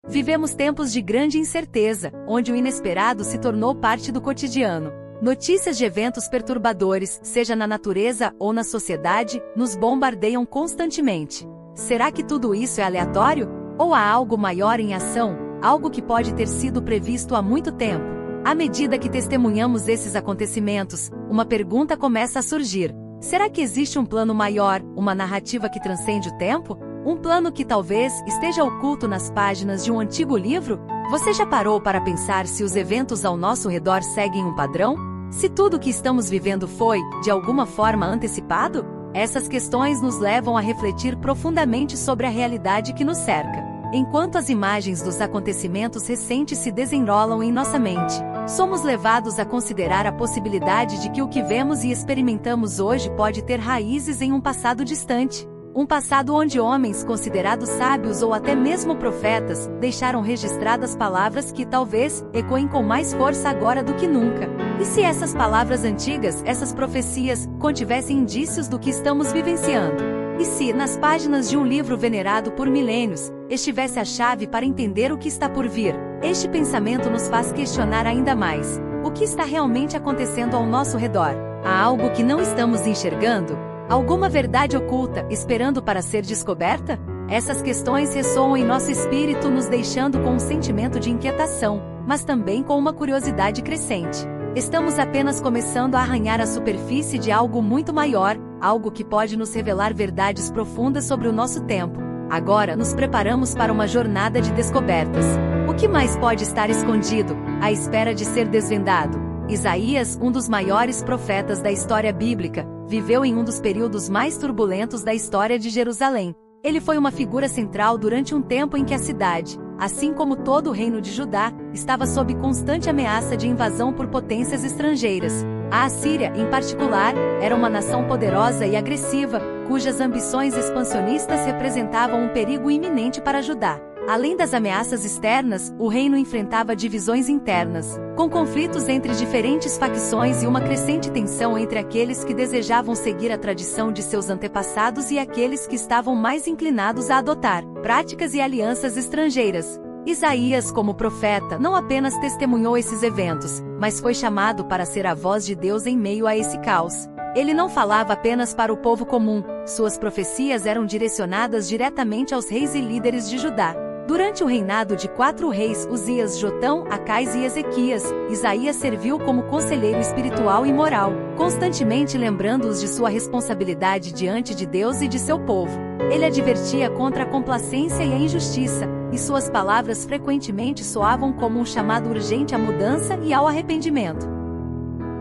Vivemos tempos de grande incerteza, onde o inesperado se tornou parte do cotidiano. Notícias de eventos perturbadores, seja na natureza ou na sociedade, nos bombardeiam constantemente. Será que tudo isso é aleatório? Ou há algo maior em ação, algo que pode ter sido previsto há muito tempo? À medida que testemunhamos esses acontecimentos, uma pergunta começa a surgir. Será que existe um plano maior, uma narrativa que transcende o tempo? Um plano que talvez esteja oculto nas páginas de um antigo livro? Você já parou para pensar se os eventos ao nosso redor seguem um padrão? Se tudo o que estamos vivendo foi, de alguma forma, antecipado? Essas questões nos levam a refletir profundamente sobre a realidade que nos cerca. Enquanto as imagens dos acontecimentos recentes se desenrolam em nossa mente, somos levados a considerar a possibilidade de que o que vemos e experimentamos hoje pode ter raízes em um passado distante. Um passado onde homens considerados sábios ou até mesmo profetas deixaram registradas palavras que talvez ecoem com mais força agora do que nunca. E se essas palavras antigas, essas profecias, contivessem indícios do que estamos vivenciando? E se, nas páginas de um livro venerado por milênios, estivesse a chave para entender o que está por vir? Este pensamento nos faz questionar ainda mais. O que está realmente acontecendo ao nosso redor? Há algo que não estamos enxergando? Alguma verdade oculta, esperando para ser descoberta? Essas questões ressoam em nosso espírito, nos deixando com um sentimento de inquietação, mas também com uma curiosidade crescente. Estamos apenas começando a arranhar a superfície de algo muito maior, algo que pode nos revelar verdades profundas sobre o nosso tempo. Agora nos preparamos para uma jornada de descobertas. O que mais pode estar escondido, à espera de ser desvendado? Isaías, um dos maiores profetas da história bíblica, viveu em um dos períodos mais turbulentos da história de Jerusalém. Ele foi uma figura central durante um tempo em que a cidade, assim como todo o reino de Judá, estava sob constante ameaça de invasão por potências estrangeiras. A Assíria, em particular, era uma nação poderosa e agressiva, cujas ambições expansionistas representavam um perigo iminente para Judá. Além das ameaças externas, o reino enfrentava divisões internas, com conflitos entre diferentes facções e uma crescente tensão entre aqueles que desejavam seguir a tradição de seus antepassados e aqueles que estavam mais inclinados a adotar práticas e alianças estrangeiras. Isaías, como profeta, não apenas testemunhou esses eventos, mas foi chamado para ser a voz de Deus em meio a esse caos. Ele não falava apenas para o povo comum, suas profecias eram direcionadas diretamente aos reis e líderes de Judá. Durante o reinado de 4 reis, Uzias, Jotão, Acais e Ezequias, Isaías serviu como conselheiro espiritual e moral, constantemente lembrando-os de sua responsabilidade diante de Deus e de seu povo. Ele advertia contra a complacência e a injustiça, e suas palavras frequentemente soavam como um chamado urgente à mudança e ao arrependimento.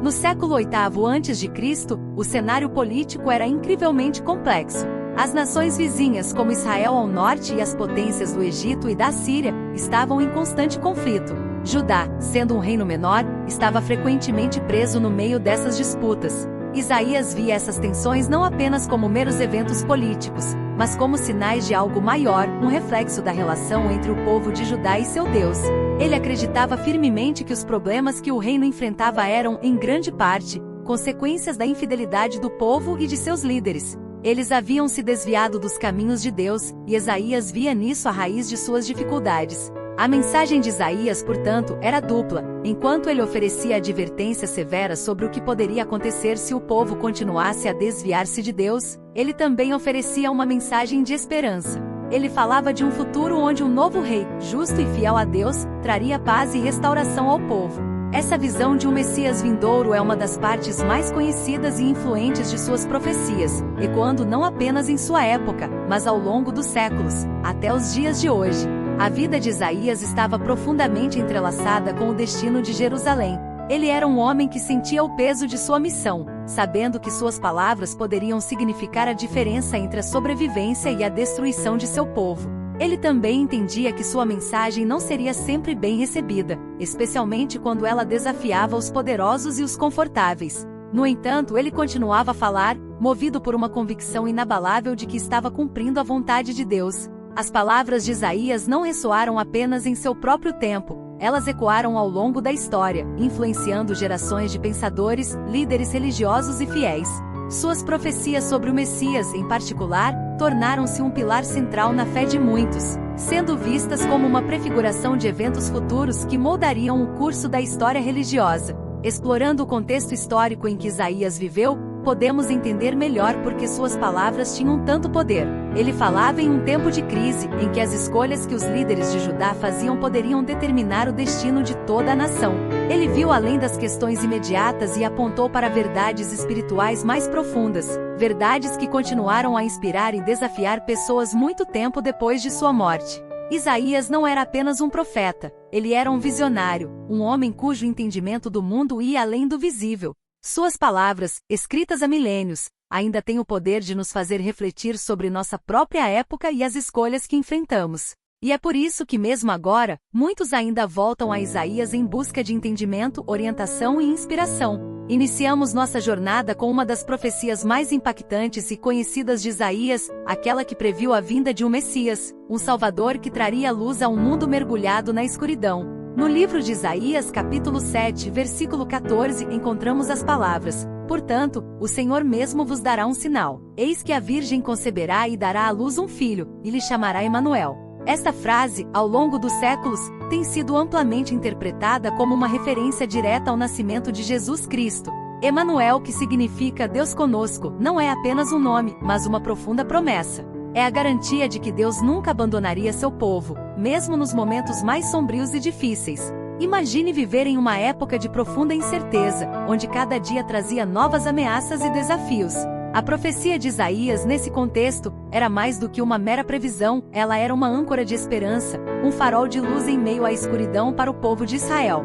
No século VIII a.C., o cenário político era incrivelmente complexo. As nações vizinhas, como Israel ao norte e as potências do Egito e da Síria, estavam em constante conflito. Judá, sendo um reino menor, estava frequentemente preso no meio dessas disputas. Isaías via essas tensões não apenas como meros eventos políticos, mas como sinais de algo maior, um reflexo da relação entre o povo de Judá e seu Deus. Ele acreditava firmemente que os problemas que o reino enfrentava eram, em grande parte, consequências da infidelidade do povo e de seus líderes. Eles haviam se desviado dos caminhos de Deus, e Isaías via nisso a raiz de suas dificuldades. A mensagem de Isaías, portanto, era dupla. Enquanto ele oferecia advertências severas sobre o que poderia acontecer se o povo continuasse a desviar-se de Deus, ele também oferecia uma mensagem de esperança. Ele falava de um futuro onde um novo rei, justo e fiel a Deus, traria paz e restauração ao povo. Essa visão de um Messias vindouro é uma das partes mais conhecidas e influentes de suas profecias, ecoando não apenas em sua época, mas ao longo dos séculos, até os dias de hoje. A vida de Isaías estava profundamente entrelaçada com o destino de Jerusalém. Ele era um homem que sentia o peso de sua missão, sabendo que suas palavras poderiam significar a diferença entre a sobrevivência e a destruição de seu povo. Ele também entendia que sua mensagem não seria sempre bem recebida, especialmente quando ela desafiava os poderosos e os confortáveis. No entanto, ele continuava a falar, movido por uma convicção inabalável de que estava cumprindo a vontade de Deus. As palavras de Isaías não ressoaram apenas em seu próprio tempo, elas ecoaram ao longo da história, influenciando gerações de pensadores, líderes religiosos e fiéis. Suas profecias sobre o Messias, em particular, tornaram-se um pilar central na fé de muitos, sendo vistas como uma prefiguração de eventos futuros que moldariam o curso da história religiosa. Explorando o contexto histórico em que Isaías viveu, podemos entender melhor por que suas palavras tinham tanto poder. Ele falava em um tempo de crise, em que as escolhas que os líderes de Judá faziam poderiam determinar o destino de toda a nação. Ele viu além das questões imediatas e apontou para verdades espirituais mais profundas, verdades que continuaram a inspirar e desafiar pessoas muito tempo depois de sua morte. Isaías não era apenas um profeta, ele era um visionário, um homem cujo entendimento do mundo ia além do visível. Suas palavras, escritas há milênios, ainda têm o poder de nos fazer refletir sobre nossa própria época e as escolhas que enfrentamos. E é por isso que mesmo agora, muitos ainda voltam a Isaías em busca de entendimento, orientação e inspiração. Iniciamos nossa jornada com uma das profecias mais impactantes e conhecidas de Isaías, aquela que previu a vinda de um Messias, um Salvador que traria luz a um mundo mergulhado na escuridão. No livro de Isaías, capítulo 7, versículo 14, encontramos as palavras: "Portanto, o Senhor mesmo vos dará um sinal. Eis que a Virgem conceberá e dará à luz um filho, e lhe chamará Emanuel." Esta frase, ao longo dos séculos, tem sido amplamente interpretada como uma referência direta ao nascimento de Jesus Cristo. Emanuel, que significa Deus conosco, não é apenas um nome, mas uma profunda promessa. É a garantia de que Deus nunca abandonaria seu povo, mesmo nos momentos mais sombrios e difíceis. Imagine viver em uma época de profunda incerteza, onde cada dia trazia novas ameaças e desafios. A profecia de Isaías nesse contexto era mais do que uma mera previsão, ela era uma âncora de esperança, um farol de luz em meio à escuridão para o povo de Israel.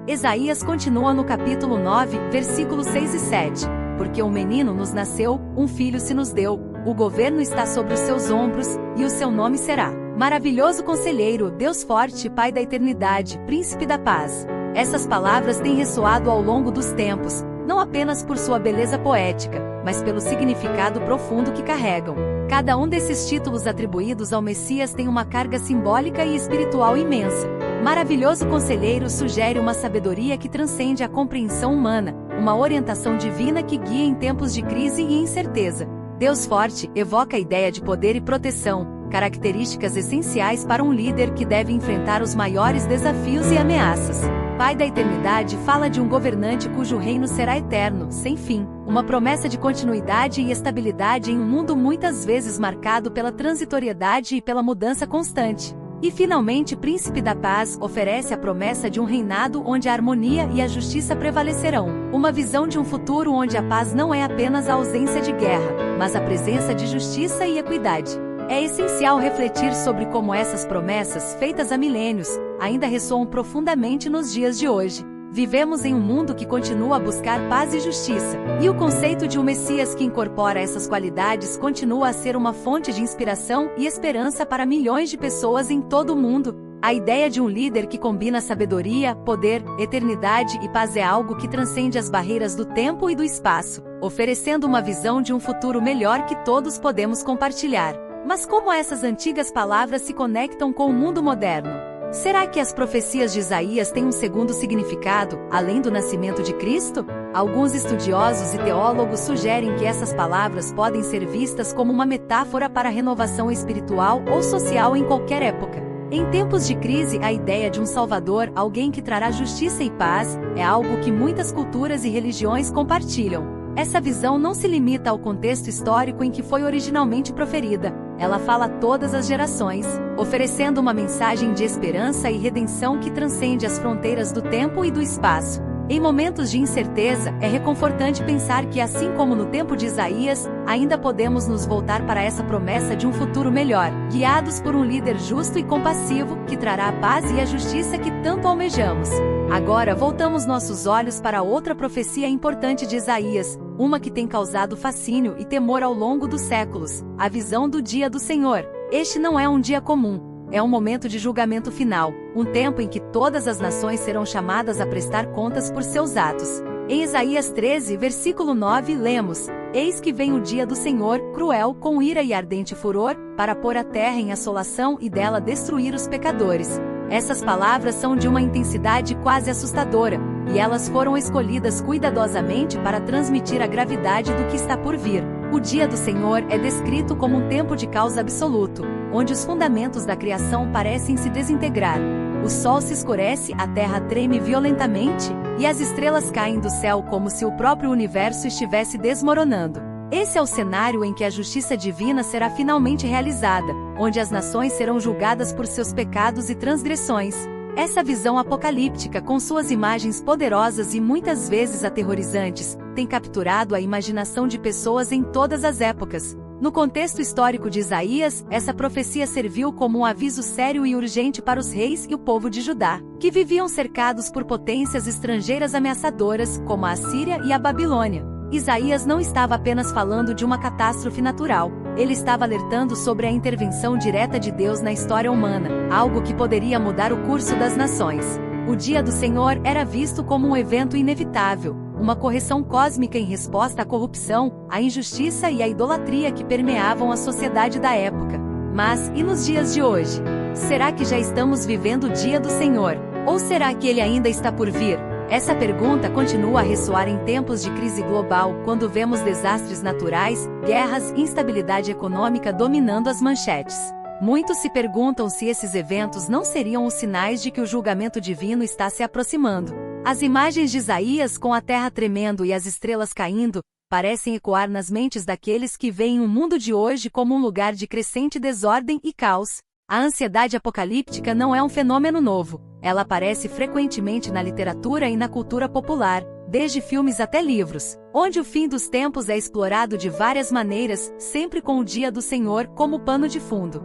Isaías continua no capítulo 9, versículos 6 e 7. "Porque um menino nos nasceu, um filho se nos deu, o governo está sobre os seus ombros, e o seu nome será Maravilhoso Conselheiro, Deus Forte, Pai da Eternidade, Príncipe da Paz." Essas palavras têm ressoado ao longo dos tempos, não apenas por sua beleza poética, mas pelo significado profundo que carregam. Cada um desses títulos atribuídos ao Messias tem uma carga simbólica e espiritual imensa. Maravilhoso Conselheiro sugere uma sabedoria que transcende a compreensão humana, uma orientação divina que guia em tempos de crise e incerteza. Deus Forte evoca a ideia de poder e proteção, características essenciais para um líder que deve enfrentar os maiores desafios e ameaças. Pai da Eternidade fala de um governante cujo reino será eterno, sem fim, uma promessa de continuidade e estabilidade em um mundo muitas vezes marcado pela transitoriedade e pela mudança constante. E finalmente, Príncipe da Paz oferece a promessa de um reinado onde a harmonia e a justiça prevalecerão, uma visão de um futuro onde a paz não é apenas a ausência de guerra, mas a presença de justiça e equidade. É essencial refletir sobre como essas promessas, feitas há milênios, ainda ressoam profundamente nos dias de hoje. Vivemos em um mundo que continua a buscar paz e justiça, e o conceito de um Messias que incorpora essas qualidades continua a ser uma fonte de inspiração e esperança para milhões de pessoas em todo o mundo. A ideia de um líder que combina sabedoria, poder, eternidade e paz é algo que transcende as barreiras do tempo e do espaço, oferecendo uma visão de um futuro melhor que todos podemos compartilhar. Mas como essas antigas palavras se conectam com o mundo moderno? Será que as profecias de Isaías têm um segundo significado, além do nascimento de Cristo? Alguns estudiosos e teólogos sugerem que essas palavras podem ser vistas como uma metáfora para a renovação espiritual ou social em qualquer época. Em tempos de crise, a ideia de um Salvador, alguém que trará justiça e paz, é algo que muitas culturas e religiões compartilham. Essa visão não se limita ao contexto histórico em que foi originalmente proferida. Ela fala a todas as gerações, oferecendo uma mensagem de esperança e redenção que transcende as fronteiras do tempo e do espaço. Em momentos de incerteza, é reconfortante pensar que, assim como no tempo de Isaías, ainda podemos nos voltar para essa promessa de um futuro melhor, guiados por um líder justo e compassivo, que trará a paz e a justiça que tanto almejamos. Agora voltamos nossos olhos para outra profecia importante de Isaías, uma que tem causado fascínio e temor ao longo dos séculos, a visão do dia do Senhor. Este não é um dia comum. É um momento de julgamento final, um tempo em que todas as nações serão chamadas a prestar contas por seus atos. Em Isaías 13, versículo 9, lemos: "Eis que vem o dia do Senhor, cruel, com ira e ardente furor, para pôr a terra em assolação e dela destruir os pecadores." Essas palavras são de uma intensidade quase assustadora, e elas foram escolhidas cuidadosamente para transmitir a gravidade do que está por vir. O dia do Senhor é descrito como um tempo de caos absoluto, onde os fundamentos da criação parecem se desintegrar. O sol se escurece, a terra treme violentamente, e as estrelas caem do céu como se o próprio universo estivesse desmoronando. Esse é o cenário em que a justiça divina será finalmente realizada, onde as nações serão julgadas por seus pecados e transgressões. Essa visão apocalíptica, com suas imagens poderosas e muitas vezes aterrorizantes, tem capturado a imaginação de pessoas em todas as épocas. No contexto histórico de Isaías, essa profecia serviu como um aviso sério e urgente para os reis e o povo de Judá, que viviam cercados por potências estrangeiras ameaçadoras, como a Assíria e a Babilônia. Isaías não estava apenas falando de uma catástrofe natural, ele estava alertando sobre a intervenção direta de Deus na história humana, algo que poderia mudar o curso das nações. O dia do Senhor era visto como um evento inevitável, uma correção cósmica em resposta à corrupção, à injustiça e à idolatria que permeavam a sociedade da época. Mas, e nos dias de hoje? Será que já estamos vivendo o dia do Senhor? Ou será que ele ainda está por vir? Essa pergunta continua a ressoar em tempos de crise global, quando vemos desastres naturais, guerras e instabilidade econômica dominando as manchetes. Muitos se perguntam se esses eventos não seriam os sinais de que o julgamento divino está se aproximando. As imagens de Isaías com a terra tremendo e as estrelas caindo parecem ecoar nas mentes daqueles que veem o mundo de hoje como um lugar de crescente desordem e caos. A ansiedade apocalíptica não é um fenômeno novo. Ela aparece frequentemente na literatura e na cultura popular, desde filmes até livros, onde o fim dos tempos é explorado de várias maneiras, sempre com o dia do Senhor como pano de fundo.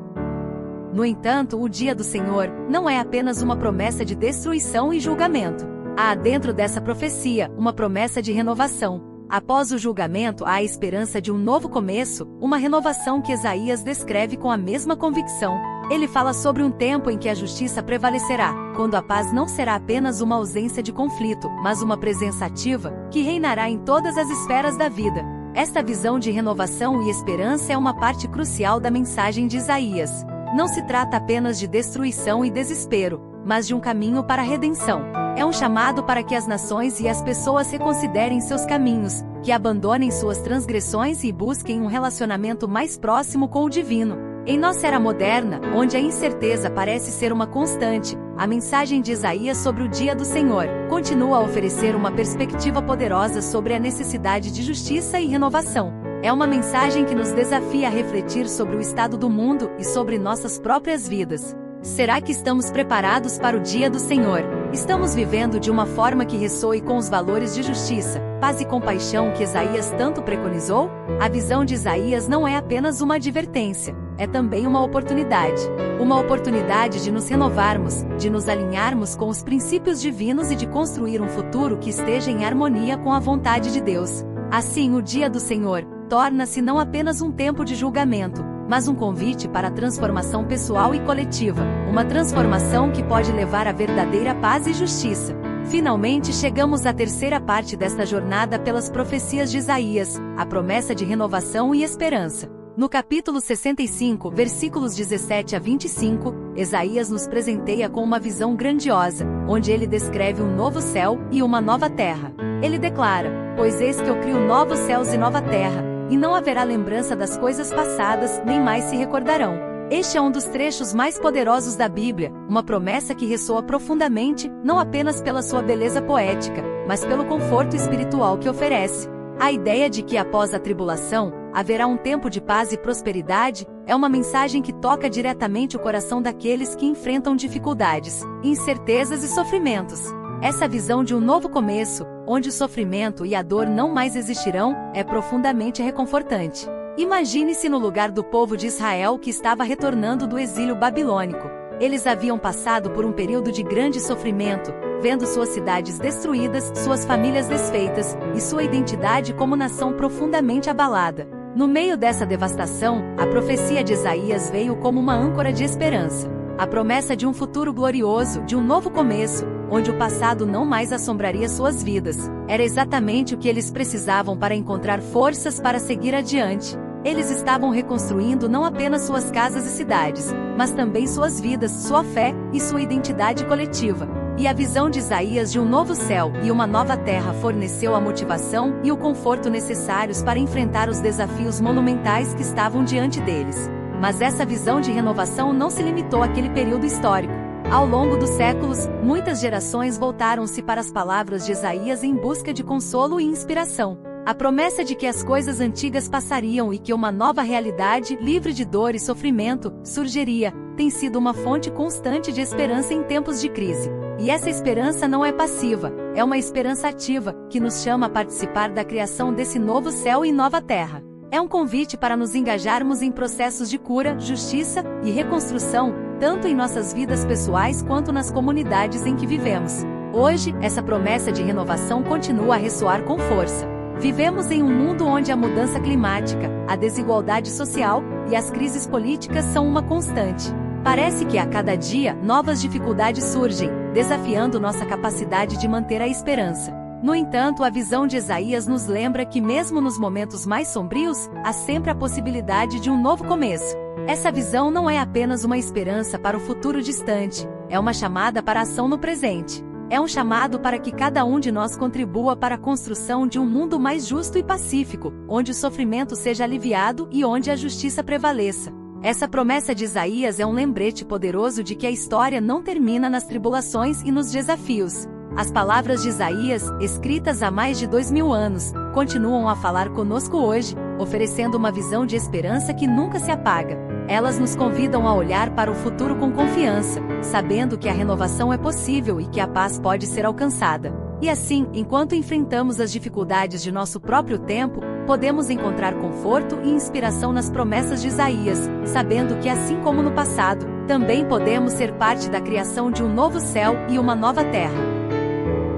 No entanto, o dia do Senhor não é apenas uma promessa de destruição e julgamento. Há dentro dessa profecia uma promessa de renovação. Após o julgamento há a esperança de um novo começo, uma renovação que Isaías descreve com a mesma convicção. Ele fala sobre um tempo em que a justiça prevalecerá, quando a paz não será apenas uma ausência de conflito, mas uma presença ativa, que reinará em todas as esferas da vida. Esta visão de renovação e esperança é uma parte crucial da mensagem de Isaías. Não se trata apenas de destruição e desespero, mas de um caminho para a redenção. É um chamado para que as nações e as pessoas reconsiderem seus caminhos, que abandonem suas transgressões e busquem um relacionamento mais próximo com o divino. Em nossa era moderna, onde a incerteza parece ser uma constante, a mensagem de Isaías sobre o dia do Senhor continua a oferecer uma perspectiva poderosa sobre a necessidade de justiça e renovação. É uma mensagem que nos desafia a refletir sobre o estado do mundo e sobre nossas próprias vidas. Será que estamos preparados para o dia do Senhor? Estamos vivendo de uma forma que ressoe com os valores de justiça, paz e compaixão que Isaías tanto preconizou? A visão de Isaías não é apenas uma advertência, é também uma oportunidade. Uma oportunidade de nos renovarmos, de nos alinharmos com os princípios divinos e de construir um futuro que esteja em harmonia com a vontade de Deus. Assim, o dia do Senhor torna-se não apenas um tempo de julgamento, mas um convite para a transformação pessoal e coletiva, uma transformação que pode levar à verdadeira paz e justiça. Finalmente chegamos à terceira parte desta jornada pelas profecias de Isaías, a promessa de renovação e esperança. No capítulo 65, versículos 17 a 25, Isaías nos presenteia com uma visão grandiosa, onde ele descreve um novo céu e uma nova terra. Ele declara: "Pois eis que eu crio novos céus e nova terra, e não haverá lembrança das coisas passadas, nem mais se recordarão." Este é um dos trechos mais poderosos da Bíblia, uma promessa que ressoa profundamente, não apenas pela sua beleza poética, mas pelo conforto espiritual que oferece. A ideia de que após a tribulação, haverá um tempo de paz e prosperidade, é uma mensagem que toca diretamente o coração daqueles que enfrentam dificuldades, incertezas e sofrimentos. Essa visão de um novo começo, onde o sofrimento e a dor não mais existirão, é profundamente reconfortante. Imagine-se no lugar do povo de Israel que estava retornando do exílio babilônico. Eles haviam passado por um período de grande sofrimento, vendo suas cidades destruídas, suas famílias desfeitas, e sua identidade como nação profundamente abalada. No meio dessa devastação, a profecia de Isaías veio como uma âncora de esperança. A promessa de um futuro glorioso, de um novo começo, onde o passado não mais assombraria suas vidas. Era exatamente o que eles precisavam para encontrar forças para seguir adiante. Eles estavam reconstruindo não apenas suas casas e cidades, mas também suas vidas, sua fé e sua identidade coletiva. E a visão de Isaías de um novo céu e uma nova terra forneceu a motivação e o conforto necessários para enfrentar os desafios monumentais que estavam diante deles. Mas essa visão de renovação não se limitou àquele período histórico. Ao longo dos séculos, muitas gerações voltaram-se para as palavras de Isaías em busca de consolo e inspiração. A promessa de que as coisas antigas passariam e que uma nova realidade, livre de dor e sofrimento, surgiria, tem sido uma fonte constante de esperança em tempos de crise. E essa esperança não é passiva, é uma esperança ativa, que nos chama a participar da criação desse novo céu e nova terra. É um convite para nos engajarmos em processos de cura, justiça e reconstrução, tanto em nossas vidas pessoais quanto nas comunidades em que vivemos. Hoje, essa promessa de renovação continua a ressoar com força. Vivemos em um mundo onde a mudança climática, a desigualdade social e as crises políticas são uma constante. Parece que a cada dia novas dificuldades surgem, desafiando nossa capacidade de manter a esperança. No entanto, a visão de Isaías nos lembra que mesmo nos momentos mais sombrios, há sempre a possibilidade de um novo começo. Essa visão não é apenas uma esperança para o futuro distante, é uma chamada para a ação no presente. É um chamado para que cada um de nós contribua para a construção de um mundo mais justo e pacífico, onde o sofrimento seja aliviado e onde a justiça prevaleça. Essa promessa de Isaías é um lembrete poderoso de que a história não termina nas tribulações e nos desafios. As palavras de Isaías, escritas há mais de 2000 anos, continuam a falar conosco hoje, oferecendo uma visão de esperança que nunca se apaga. Elas nos convidam a olhar para o futuro com confiança, sabendo que a renovação é possível e que a paz pode ser alcançada. E assim, enquanto enfrentamos as dificuldades de nosso próprio tempo, podemos encontrar conforto e inspiração nas promessas de Isaías, sabendo que assim como no passado, também podemos ser parte da criação de um novo céu e uma nova terra.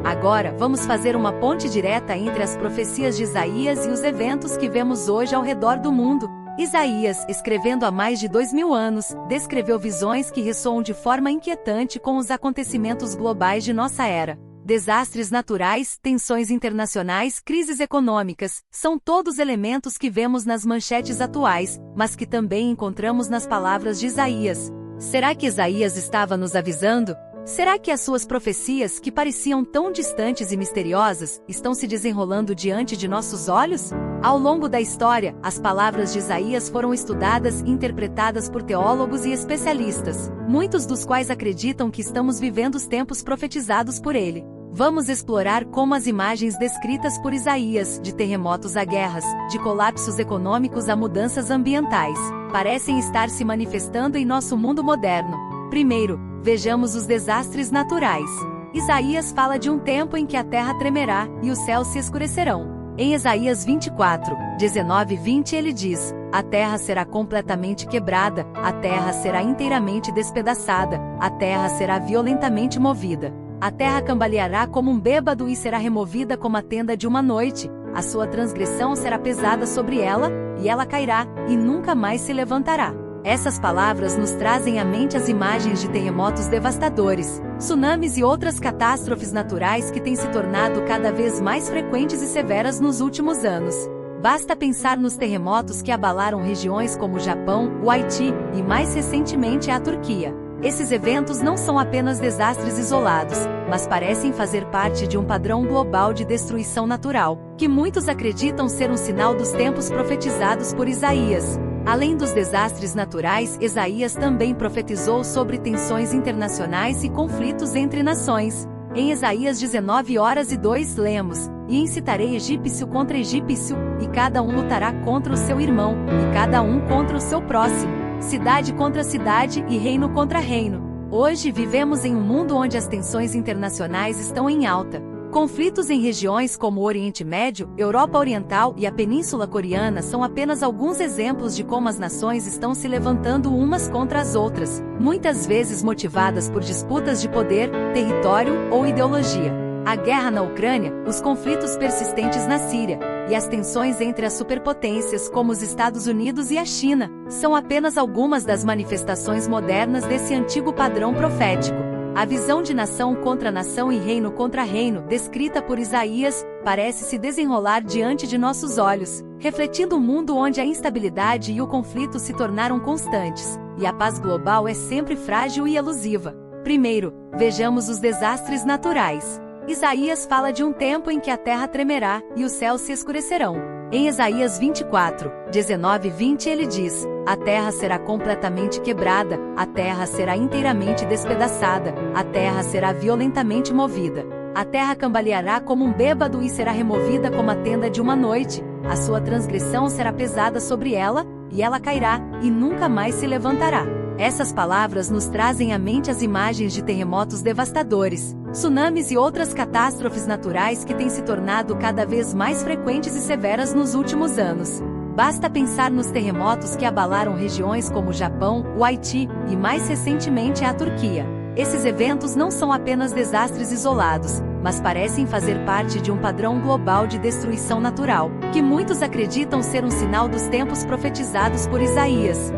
Agora, vamos fazer uma ponte direta entre as profecias de Isaías e os eventos que vemos hoje ao redor do mundo. Isaías, escrevendo há mais de 2000 anos, descreveu visões que ressoam de forma inquietante com os acontecimentos globais de nossa era. Desastres naturais, tensões internacionais, crises econômicas, são todos elementos que vemos nas manchetes atuais, mas que também encontramos nas palavras de Isaías. Será que Isaías estava nos avisando? Será que as suas profecias, que pareciam tão distantes e misteriosas, estão se desenrolando diante de nossos olhos? Ao longo da história, as palavras de Isaías foram estudadas e interpretadas por teólogos e especialistas, muitos dos quais acreditam que estamos vivendo os tempos profetizados por ele. Vamos explorar como as imagens descritas por Isaías, de terremotos a guerras, de colapsos econômicos a mudanças ambientais, parecem estar se manifestando em nosso mundo moderno. Primeiro, vejamos os desastres naturais. Isaías fala de um tempo em que a terra tremerá e os céus se escurecerão. Em Isaías 24, 19 e 20 ele diz: a terra será completamente quebrada, a terra será inteiramente despedaçada, a terra será violentamente movida. A terra cambaleará como um bêbado e será removida como a tenda de uma noite. A sua transgressão será pesada sobre ela, e ela cairá, e nunca mais se levantará. Essas palavras nos trazem à mente as imagens de terremotos devastadores, tsunamis e outras catástrofes naturais que têm se tornado cada vez mais frequentes e severas nos últimos anos. Basta pensar nos terremotos que abalaram regiões como o Japão, o Haiti e, mais recentemente, a Turquia. Esses eventos não são apenas desastres isolados, mas parecem fazer parte de um padrão global de destruição natural, que muitos acreditam ser um sinal dos tempos profetizados por Isaías. Além dos desastres naturais, Isaías também profetizou sobre tensões internacionais e conflitos entre nações. Em Isaías 19:2 lemos: E incitarei egípcio contra egípcio, e cada um lutará contra o seu irmão, e cada um contra o seu próximo, cidade contra cidade e reino contra reino. Hoje vivemos em um mundo onde as tensões internacionais estão em alta. Conflitos em regiões como o Oriente Médio, Europa Oriental e a Península Coreana são apenas alguns exemplos de como as nações estão se levantando umas contra as outras, muitas vezes motivadas por disputas de poder, território ou ideologia. A guerra na Ucrânia, os conflitos persistentes na Síria e as tensões entre as superpotências como os Estados Unidos e a China são apenas algumas das manifestações modernas desse antigo padrão profético. A visão de nação contra nação e reino contra reino, descrita por Isaías, parece se desenrolar diante de nossos olhos, refletindo um mundo onde a instabilidade e o conflito se tornaram constantes, e a paz global é sempre frágil e elusiva. Primeiro, vejamos os desastres naturais. Isaías fala de um tempo em que a terra tremerá e os céus se escurecerão. Em Isaías 24, 19 e 20 ele diz: a terra será completamente quebrada, a terra será inteiramente despedaçada, a terra será violentamente movida. A terra cambaleará como um bêbado e será removida como a tenda de uma noite. A sua transgressão será pesada sobre ela, e ela cairá, e nunca mais se levantará. Essas palavras nos trazem à mente as imagens de terremotos devastadores, tsunamis e outras catástrofes naturais que têm se tornado cada vez mais frequentes e severas nos últimos anos. Basta pensar nos terremotos que abalaram regiões como o Japão, o Haiti e mais recentemente a Turquia. Esses eventos não são apenas desastres isolados, mas parecem fazer parte de um padrão global de destruição natural, que muitos acreditam ser um sinal dos tempos profetizados por Isaías.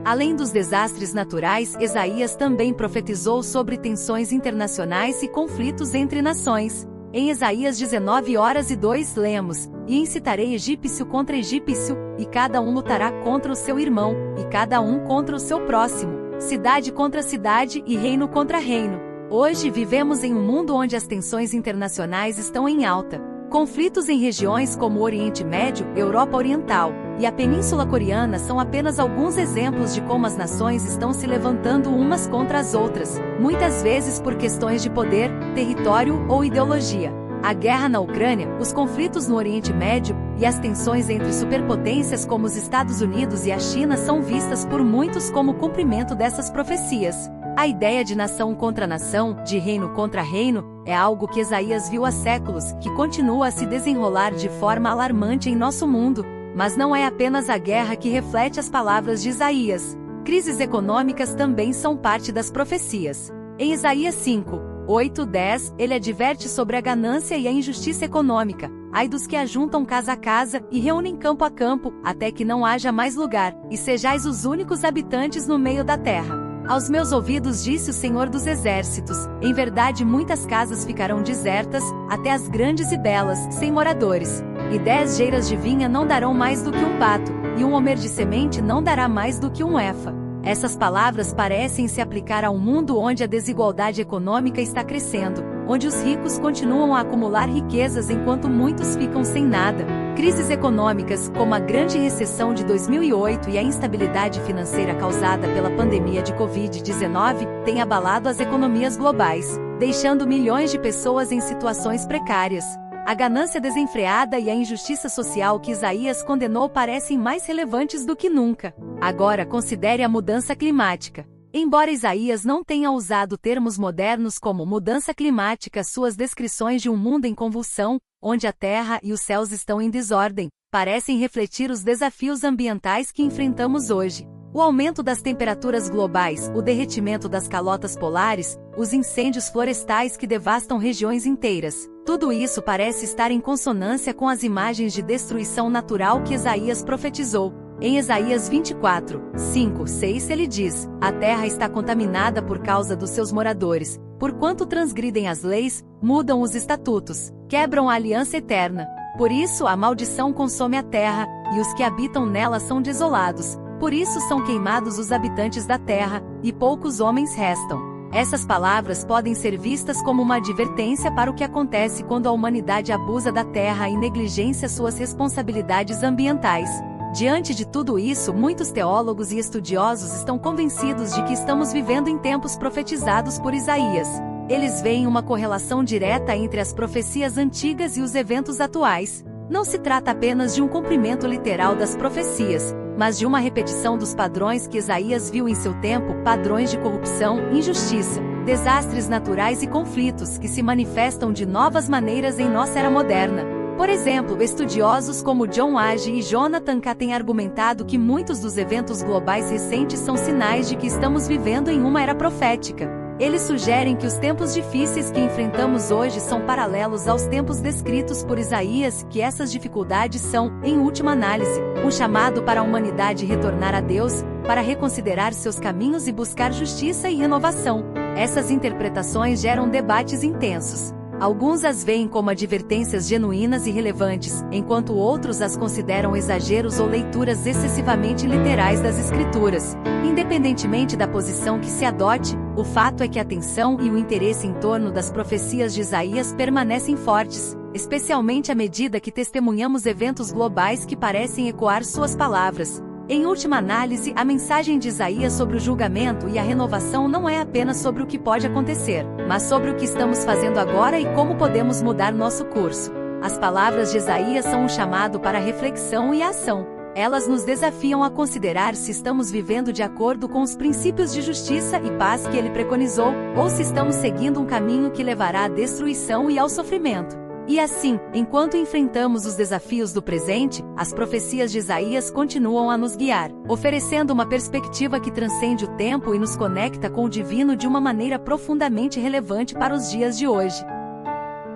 Além dos desastres naturais, Isaías também profetizou sobre tensões internacionais e conflitos entre nações. Em Isaías 19:2 lemos: E incitarei egípcio contra egípcio, e cada um lutará contra o seu irmão, e cada um contra o seu próximo, cidade contra cidade e reino contra reino. Hoje vivemos em um mundo onde as tensões internacionais estão em alta. Conflitos em regiões como o Oriente Médio, Europa Oriental e a Península Coreana são apenas alguns exemplos de como as nações estão se levantando umas contra as outras, muitas vezes por questões de poder, território ou ideologia. A guerra na Ucrânia, os conflitos no Oriente Médio e as tensões entre superpotências como os Estados Unidos e a China são vistas por muitos como cumprimento dessas profecias. A ideia de nação contra nação, de reino contra reino, é algo que Isaías viu há séculos, que continua a se desenrolar de forma alarmante em nosso mundo. Mas não é apenas a guerra que reflete as palavras de Isaías. Crises econômicas também são parte das profecias. Em Isaías 5:8-10, ele adverte sobre a ganância e a injustiça econômica. Ai dos que ajuntam casa a casa e reúnem campo a campo, até que não haja mais lugar, e sejais os únicos habitantes no meio da terra. Aos meus ouvidos disse o Senhor dos Exércitos: em verdade muitas casas ficarão desertas, até as grandes e belas, sem moradores. E 10 geiras de vinha não darão mais do que um bato, e um homer de semente não dará mais do que um efa. Essas palavras parecem se aplicar a um mundo onde a desigualdade econômica está crescendo, onde os ricos continuam a acumular riquezas enquanto muitos ficam sem nada. Crises econômicas, como a grande recessão de 2008 e a instabilidade financeira causada pela pandemia de Covid-19, têm abalado as economias globais, deixando milhões de pessoas em situações precárias. A ganância desenfreada e a injustiça social que Isaías condenou parecem mais relevantes do que nunca. Agora considere a mudança climática. Embora Isaías não tenha usado termos modernos como mudança climática, suas descrições de um mundo em convulsão, onde a terra e os céus estão em desordem, parecem refletir os desafios ambientais que enfrentamos hoje. O aumento das temperaturas globais, o derretimento das calotas polares, os incêndios florestais que devastam regiões inteiras. Tudo isso parece estar em consonância com as imagens de destruição natural que Isaías profetizou. Em Isaías 24:5-6 ele diz: a terra está contaminada por causa dos seus moradores, porquanto transgridem as leis, mudam os estatutos, quebram a aliança eterna. Por isso a maldição consome a terra, e os que habitam nela são desolados. Por isso são queimados os habitantes da terra, e poucos homens restam. Essas palavras podem ser vistas como uma advertência para o que acontece quando a humanidade abusa da terra e negligencia suas responsabilidades ambientais. Diante de tudo isso, muitos teólogos e estudiosos estão convencidos de que estamos vivendo em tempos profetizados por Isaías. Eles veem uma correlação direta entre as profecias antigas e os eventos atuais. Não se trata apenas de um cumprimento literal das profecias, mas de uma repetição dos padrões que Isaías viu em seu tempo, padrões de corrupção, injustiça, desastres naturais e conflitos que se manifestam de novas maneiras em nossa era moderna. Por exemplo, estudiosos como John Hagee e Jonathan Cahn têm argumentado que muitos dos eventos globais recentes são sinais de que estamos vivendo em uma era profética. Eles sugerem que os tempos difíceis que enfrentamos hoje são paralelos aos tempos descritos por Isaías, que essas dificuldades são, em última análise, um chamado para a humanidade retornar a Deus, para reconsiderar seus caminhos e buscar justiça e renovação. Essas interpretações geram debates intensos. Alguns as veem como advertências genuínas e relevantes, enquanto outros as consideram exageros ou leituras excessivamente literais das Escrituras. Independentemente da posição que se adote, o fato é que a atenção e o interesse em torno das profecias de Isaías permanecem fortes. especialmente à medida que testemunhamos eventos globais que parecem ecoar suas palavras. Em última análise, a mensagem de Isaías sobre o julgamento e a renovação não é apenas sobre o que pode acontecer, mas sobre o que estamos fazendo agora e como podemos mudar nosso curso. As palavras de Isaías são um chamado para a reflexão e a ação. Elas nos desafiam a considerar se estamos vivendo de acordo com os princípios de justiça e paz que ele preconizou, ou se estamos seguindo um caminho que levará à destruição e ao sofrimento. E assim, enquanto enfrentamos os desafios do presente, as profecias de Isaías continuam a nos guiar, oferecendo uma perspectiva que transcende o tempo e nos conecta com o divino de uma maneira profundamente relevante para os dias de hoje.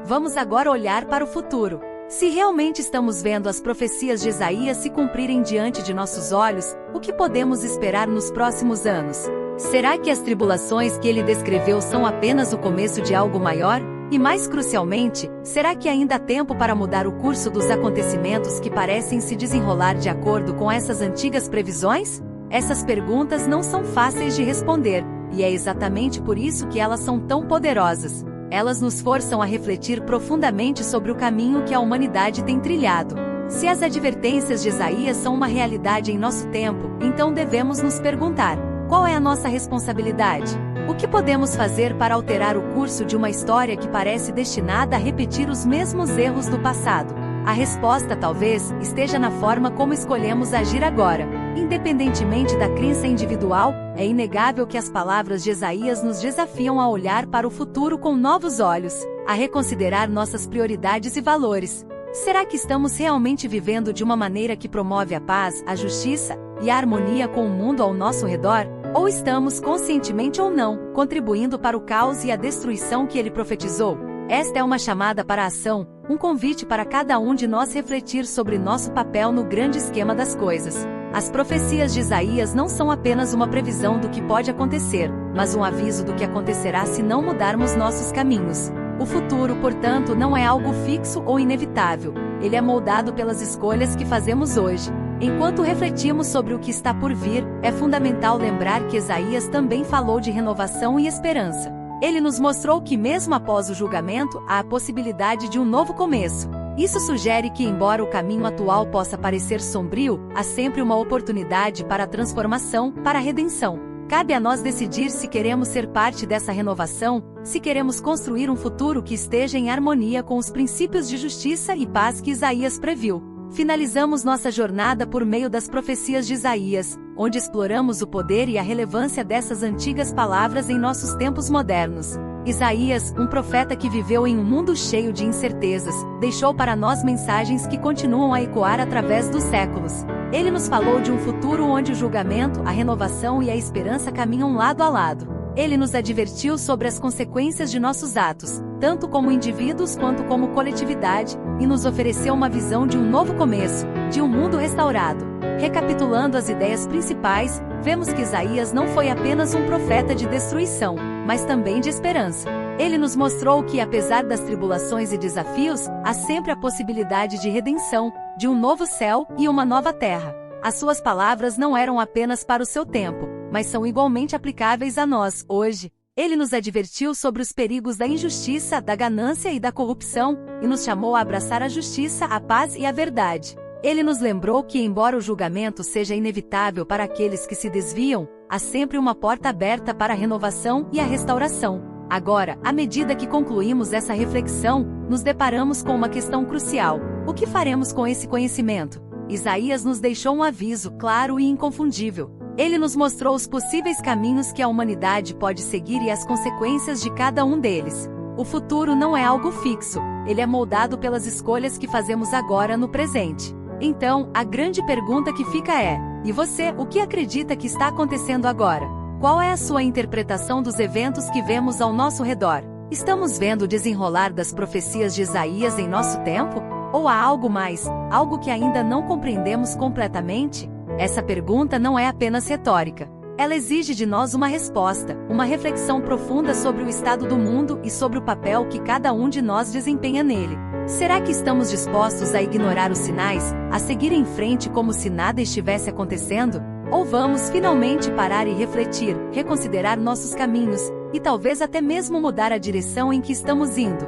Vamos agora olhar para o futuro. Se realmente estamos vendo as profecias de Isaías se cumprirem diante de nossos olhos, o que podemos esperar nos próximos anos? Será que as tribulações que ele descreveu são apenas o começo de algo maior? E mais crucialmente, será que ainda há tempo para mudar o curso dos acontecimentos que parecem se desenrolar de acordo com essas antigas previsões? Essas perguntas não são fáceis de responder, e é exatamente por isso que elas são tão poderosas. Elas nos forçam a refletir profundamente sobre o caminho que a humanidade tem trilhado. Se as advertências de Isaías são uma realidade em nosso tempo, então devemos nos perguntar: qual é a nossa responsabilidade? O que podemos fazer para alterar o curso de uma história que parece destinada a repetir os mesmos erros do passado? A resposta talvez esteja na forma como escolhemos agir agora. Independentemente da crença individual, é inegável que as palavras de Isaías nos desafiam a olhar para o futuro com novos olhos, a reconsiderar nossas prioridades e valores. Será que estamos realmente vivendo de uma maneira que promove a paz, a justiça e a harmonia com o mundo ao nosso redor? Ou estamos, conscientemente ou não, contribuindo para o caos e a destruição que ele profetizou? Esta é uma chamada para a ação, um convite para cada um de nós refletir sobre nosso papel no grande esquema das coisas. As profecias de Isaías não são apenas uma previsão do que pode acontecer, mas um aviso do que acontecerá se não mudarmos nossos caminhos. O futuro, portanto, não é algo fixo ou inevitável. Ele é moldado pelas escolhas que fazemos hoje. Enquanto refletimos sobre o que está por vir, é fundamental lembrar que Isaías também falou de renovação e esperança. Ele nos mostrou que mesmo após o julgamento, há a possibilidade de um novo começo. Isso sugere que, embora o caminho atual possa parecer sombrio, há sempre uma oportunidade para a transformação, para a redenção. Cabe a nós decidir se queremos ser parte dessa renovação, se queremos construir um futuro que esteja em harmonia com os princípios de justiça e paz que Isaías previu. Finalizamos nossa jornada por meio das profecias de Isaías, onde exploramos o poder e a relevância dessas antigas palavras em nossos tempos modernos. Isaías, um profeta que viveu em um mundo cheio de incertezas, deixou para nós mensagens que continuam a ecoar através dos séculos. Ele nos falou de um futuro onde o julgamento, a renovação e a esperança caminham lado a lado. Ele nos advertiu sobre as consequências de nossos atos, tanto como indivíduos quanto como coletividade, e nos ofereceu uma visão de um novo começo, de um mundo restaurado. Recapitulando as ideias principais, vemos que Isaías não foi apenas um profeta de destruição, mas também de esperança. Ele nos mostrou que, apesar das tribulações e desafios, há sempre a possibilidade de redenção, de um novo céu e uma nova terra. As suas palavras não eram apenas para o seu tempo, mas são igualmente aplicáveis a nós, hoje. Ele nos advertiu sobre os perigos da injustiça, da ganância e da corrupção, e nos chamou a abraçar a justiça, a paz e a verdade. Ele nos lembrou que, embora o julgamento seja inevitável para aqueles que se desviam, há sempre uma porta aberta para a renovação e a restauração. Agora, à medida que concluímos essa reflexão, nos deparamos com uma questão crucial: o que faremos com esse conhecimento? Isaías nos deixou um aviso claro e inconfundível. Ele nos mostrou os possíveis caminhos que a humanidade pode seguir e as consequências de cada um deles. O futuro não é algo fixo, ele é moldado pelas escolhas que fazemos agora no presente. Então, a grande pergunta que fica é: e você, o que acredita que está acontecendo agora? Qual é a sua interpretação dos eventos que vemos ao nosso redor? Estamos vendo o desenrolar das profecias de Isaías em nosso tempo? Ou há algo mais, algo que ainda não compreendemos completamente? Essa pergunta não é apenas retórica. Ela exige de nós uma resposta, uma reflexão profunda sobre o estado do mundo e sobre o papel que cada um de nós desempenha nele. Será que estamos dispostos a ignorar os sinais, a seguir em frente como se nada estivesse acontecendo? Ou vamos finalmente parar e refletir, reconsiderar nossos caminhos, e talvez até mesmo mudar a direção em que estamos indo?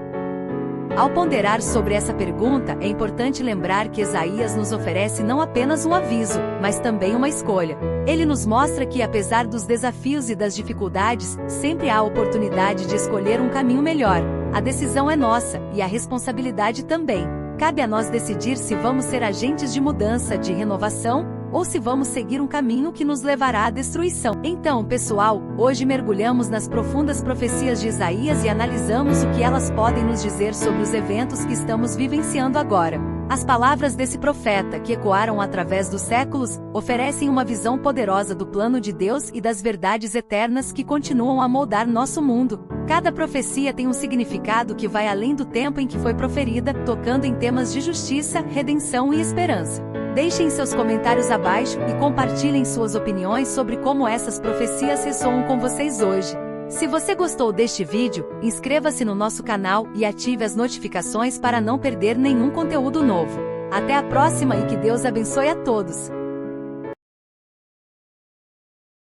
Ao ponderar sobre essa pergunta, é importante lembrar que Isaías nos oferece não apenas um aviso, mas também uma escolha. Ele nos mostra que, apesar dos desafios e das dificuldades, sempre há a oportunidade de escolher um caminho melhor. A decisão é nossa, e a responsabilidade também. Cabe a nós decidir se vamos ser agentes de mudança, de renovação, ou se vamos seguir um caminho que nos levará à destruição. Então, pessoal, hoje mergulhamos nas profundas profecias de Isaías e analisamos o que elas podem nos dizer sobre os eventos que estamos vivenciando agora. As palavras desse profeta, que ecoaram através dos séculos, oferecem uma visão poderosa do plano de Deus e das verdades eternas que continuam a moldar nosso mundo. Cada profecia tem um significado que vai além do tempo em que foi proferida, tocando em temas de justiça, redenção e esperança. Deixem seus comentários abaixo e compartilhem suas opiniões sobre como essas profecias ressoam com vocês hoje. Se você gostou deste vídeo, inscreva-se no nosso canal e ative as notificações para não perder nenhum conteúdo novo. Até a próxima e que Deus abençoe a todos!